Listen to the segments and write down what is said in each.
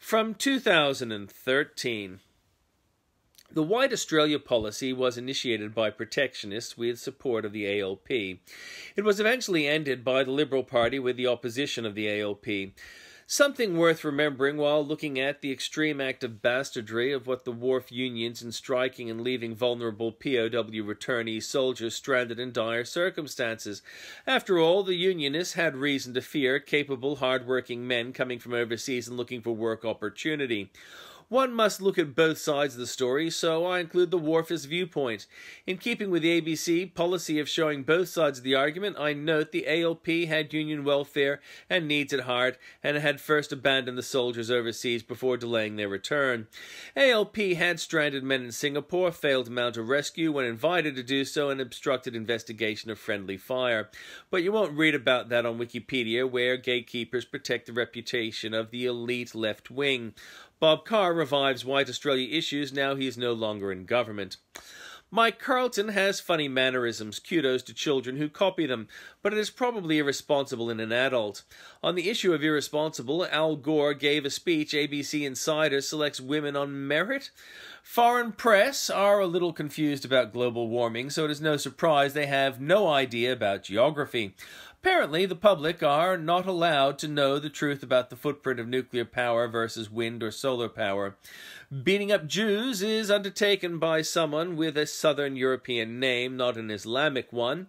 From 2013. The White Australia policy was initiated by protectionists with support of the ALP. It was eventually ended by the Liberal Party with the opposition of the ALP. Something worth remembering while looking at the extreme act of bastardry of what the wharf unions in striking and leaving vulnerable POW returnee soldiers stranded in dire circumstances. After all, the unionists had reason to fear capable, hard-working men coming from overseas and looking for work opportunity. One must look at both sides of the story, so I include the wharfist viewpoint. In keeping with the ABC policy of showing both sides of the argument, I note the ALP had union welfare and needs at heart, and had first abandoned the soldiers overseas before delaying their return. ALP had stranded men in Singapore, failed to mount a rescue when invited to do so, and obstructed investigation of friendly fire. But you won't read about that on Wikipedia, where gatekeepers protect the reputation of the elite left wing. Bob Carr revives White Australia issues now he is no longer in government. Mike Carlton has funny mannerisms, kudos to children who copy them, but it is probably irresponsible in an adult. On the issue of irresponsible, Al Gore gave a speech ABC Insider selects women on merit. Foreign press are a little confused about global warming, so it is no surprise they have no idea about geography. Apparently, the public are not allowed to know the truth about the footprint of nuclear power versus wind or solar power. Beating up Jews is undertaken by someone with a Southern European name, not an Islamic one.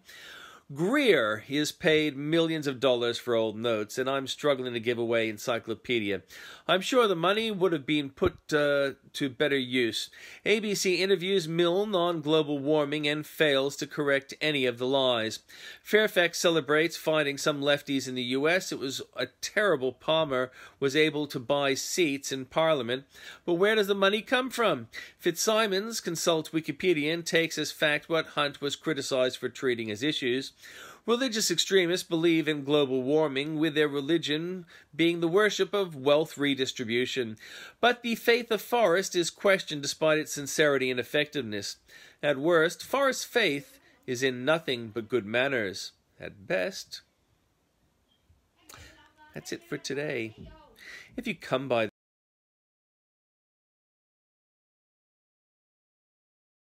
Greer is paid millions of dollars for old notes, and I'm struggling to give away encyclopedia. I'm sure the money would have been put to better use. ABC interviews Milne on global warming and fails to correct any of the lies. Fairfax celebrates finding some lefties in the US. It was a terrible Palmer was able to buy seats in Parliament. But where does the money come from? Fitzsimons consults Wikipedia and takes as fact what Hunt was criticized for treating as issues. Religious extremists believe in global warming, with their religion being the worship of wealth redistribution. But the faith of Forrest is questioned despite its sincerity and effectiveness. At worst, Forrest's faith is in nothing but good manners. At best. That's it for today. If you come by